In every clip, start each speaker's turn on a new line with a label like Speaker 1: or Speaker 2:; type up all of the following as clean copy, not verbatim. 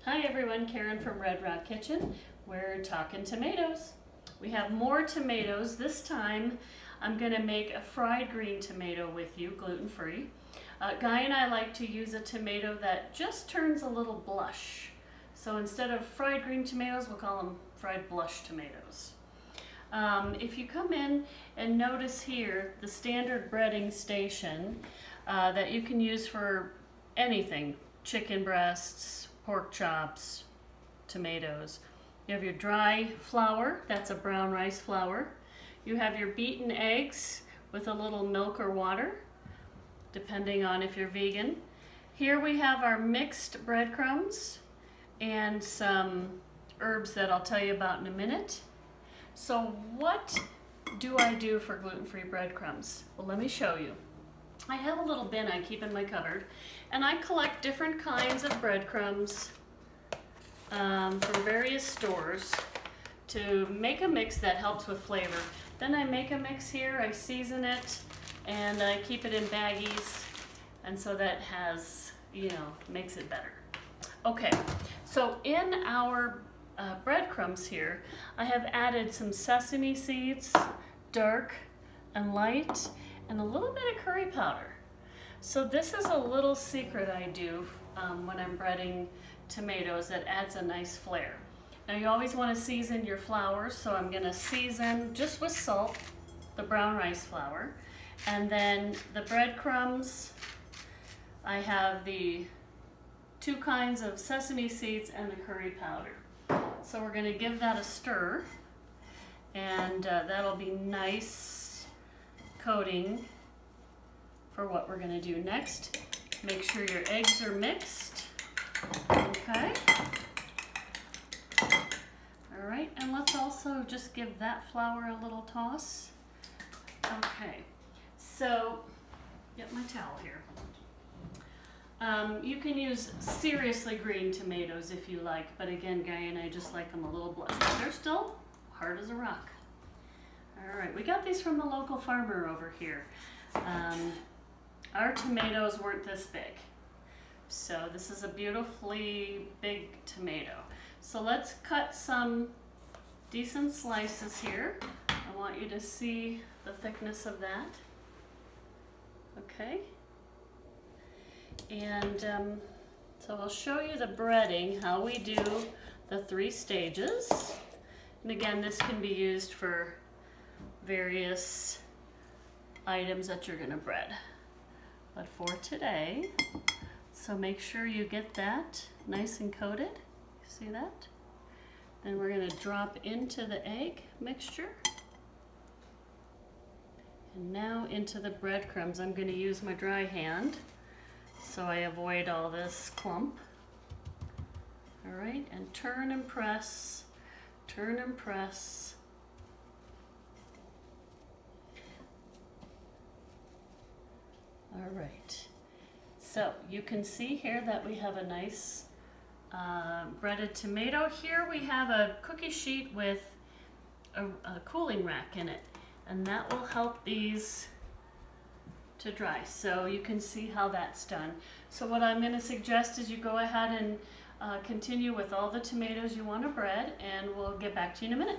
Speaker 1: Hi everyone, Karen from Red Rock Kitchen. We're talking tomatoes. We have more tomatoes. This time I'm going to make a fried green tomato with you, gluten-free. Guy and I like to use a tomato that just turns a little blush. So instead of fried green tomatoes, we'll call them fried blush tomatoes. If you come in and notice here the standard breading station that you can use for anything, chicken breasts, pork chops, tomatoes. You have your dry flour, that's a brown rice flour. You have your beaten eggs with a little milk or water, depending on if you're vegan. Here we have our mixed breadcrumbs and some herbs that I'll tell you about in a minute. So what do I do for gluten-free breadcrumbs? Well, let me show you. I have a little bin I keep in my cupboard, and I collect different kinds of breadcrumbs from various stores to make a mix that helps with flavor. Then I make a mix here, I season it, and I keep it in baggies, and so that has, makes it better. Okay, so in our breadcrumbs here, I have added some sesame seeds, dark and light, and a little bit of curry powder. So this is a little secret I do when I'm breading tomatoes that adds a nice flair. Now you always want to season your flour, so I'm going to season just with salt, the brown rice flour, and then the breadcrumbs. I have the two kinds of sesame seeds and the curry powder. So we're going to give that a stir, and that'll be nice coating for what we're going to do next. Make sure your eggs are mixed. Okay. All right, and let's also just give that flour a little toss. Okay, so get my towel here. You can use seriously green tomatoes if you like, but again, Guy and I just like them a little blush. They're still hard as a rock. All right, we got these from the local farmer over here. Our tomatoes weren't this big, so this is a beautifully big tomato. So let's cut some decent slices here. I want you to see the thickness of that. Okay. And so I'll show you the breading, how we do the 3 stages. And again, this can be used for various items that you're going to bread. But for today, so make sure you get that nice and coated. See that? Then we're going to drop into the egg mixture. And now into the breadcrumbs. I'm going to use my dry hand so I avoid all this clump. All right, and turn and press, turn and press. All right, so you can see here that we have a nice breaded tomato. Here we have a cookie sheet with a cooling rack in it, and that will help these to dry. So you can see how that's done. So what I'm going to suggest is you go ahead and continue with all the tomatoes you want to bread, and we'll get back to you in a minute.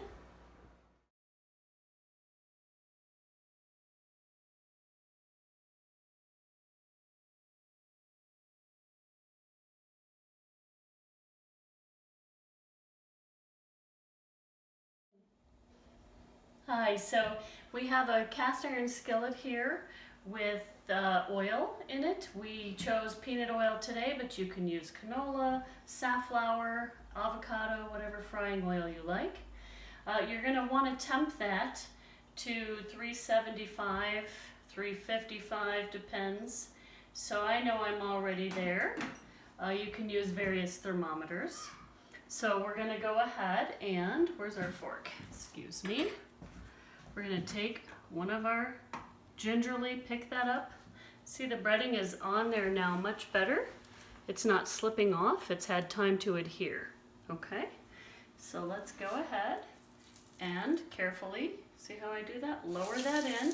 Speaker 1: Hi, so we have a cast iron skillet here with oil in it. We chose peanut oil today, but you can use canola, safflower, avocado, whatever frying oil you like. You're going to want to temp that to 375, 355, depends. So I know I'm already there. You can use various thermometers. So we're going to go ahead and, where's our fork? Excuse me. We're going to take one of our, gingerly pick that up. See, the breading is on there now much better. It's not slipping off, it's had time to adhere. Okay, so let's go ahead and carefully, see how I do that? Lower that in.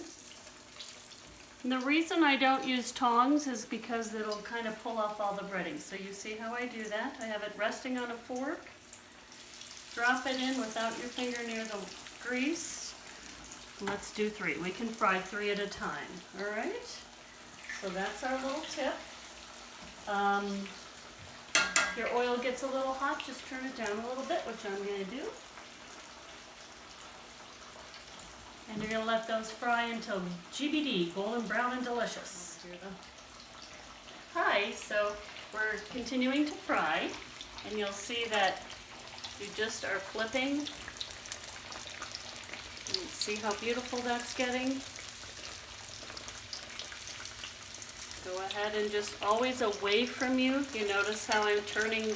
Speaker 1: And the reason I don't use tongs is because it'll kind of pull off all the breading. So you see how I do that? I have it resting on a fork. Drop it in without your finger near the grease. Let's do 3. We can fry 3 at a time, all right? So that's our little tip. If your oil gets a little hot, just turn it down a little bit, which I'm gonna do. And you're gonna let those fry until GBD, golden brown and delicious. Hi, so we're continuing to fry, and you'll see that you just are flipping. And see how beautiful that's getting? Go ahead and just always away from you. You notice how I'm taking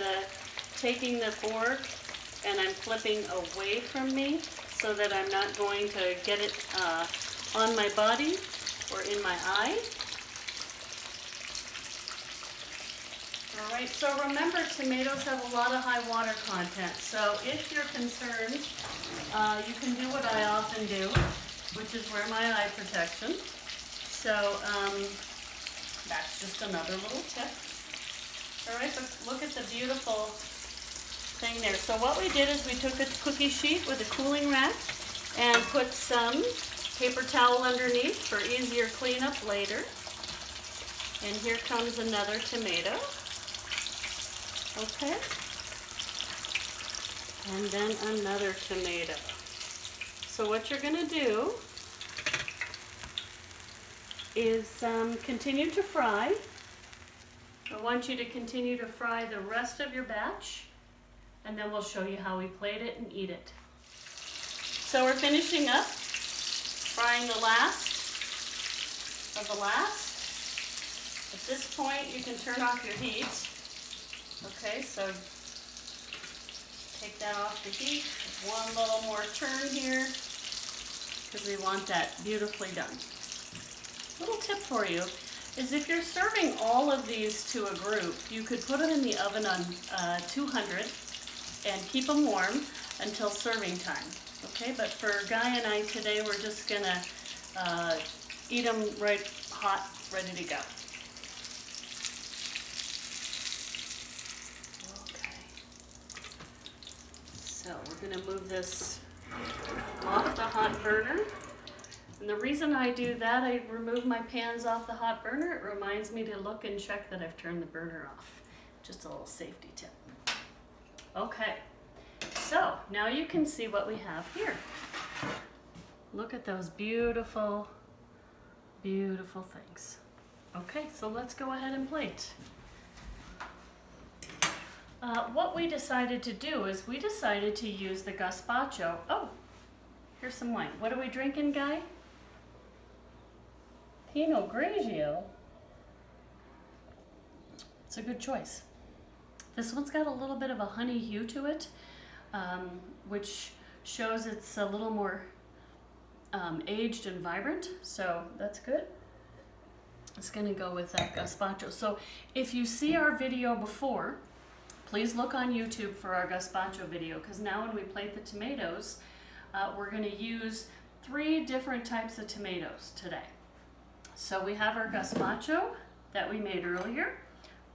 Speaker 1: the fork and I'm flipping away from me so that I'm not going to get it on my body or in my eye. All right, so remember, tomatoes have a lot of high water content. So if you're concerned, you can do what I often do, which is wear my eye protection. So that's just another little tip. All right, but look at the beautiful thing there. So what we did is we took a cookie sheet with a cooling rack and put some paper towel underneath for easier cleanup later. And here comes another tomato. Okay. And then another tomato. So what you're gonna do is continue to fry. I want you to continue to fry the rest of your batch, and then we'll show you how we plate it and eat it. So we're finishing up, frying the last of the last. At this point, you can turn off your heat. Okay, so take that off the heat. One little more turn here, because we want that beautifully done. Little tip for you is if you're serving all of these to a group, you could put them in the oven on 200 and keep them warm until serving time. Okay, but for Guy and I today, we're just gonna eat them right hot, ready to go. Okay, so we're gonna move this off the hot burner. And the reason I do that, I remove my pans off the hot burner, it reminds me to look and check that I've turned the burner off. Just a little safety tip. Okay, so now you can see what we have here. Look at those beautiful, beautiful things. Okay, so let's go ahead and plate. What we decided to do is we decided to use the Gazpacho. Oh, here's some wine. What are we drinking, Guy? Pinot Grigio. It's a good choice. This one's got a little bit of a honey hue to it, which shows it's a little more aged and vibrant, so that's good. It's gonna go with that Gazpacho. So if you see our video before, please look on YouTube for our Gazpacho video, because now when we plate the tomatoes, we're gonna use 3 different types of tomatoes today. So we have our Gazpacho that we made earlier.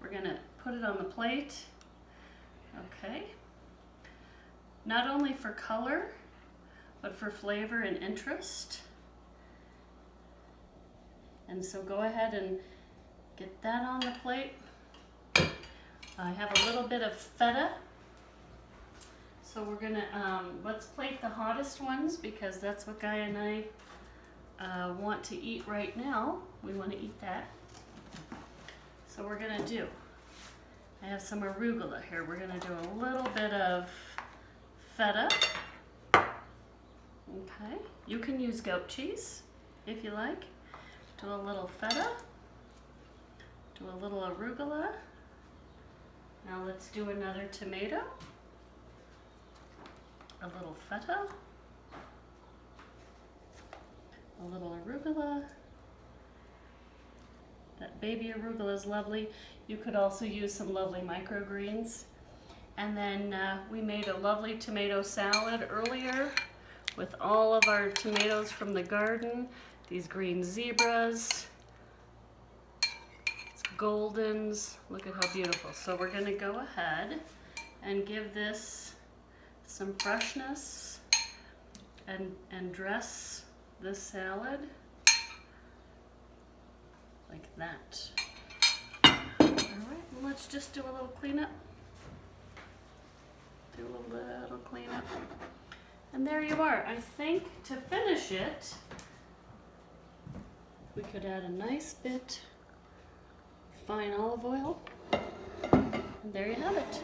Speaker 1: We're gonna put it on the plate. Okay. Not only for color, but for flavor and interest. And so go ahead and get that on the plate. I have a little bit of feta. So we're gonna, let's plate the hottest ones because that's what Guy and I want to eat right now. We want to eat that. So we're gonna do, I have some arugula here. We're gonna do a little bit of feta. Okay, you can use goat cheese if you like. Do a little feta. Do a little arugula. Now let's do another tomato. A little feta. A little arugula. That baby arugula is lovely. You could also use some lovely microgreens. And then we made a lovely tomato salad earlier with all of our tomatoes from the garden. These green zebras. goldens. Look at how beautiful. So we're gonna go ahead and give this some freshness and dress this salad like that. All right, and let's just do a little cleanup. Do a little cleanup. And there you are. I think to finish it, we could add a nice bit of fine olive oil. And there you have it.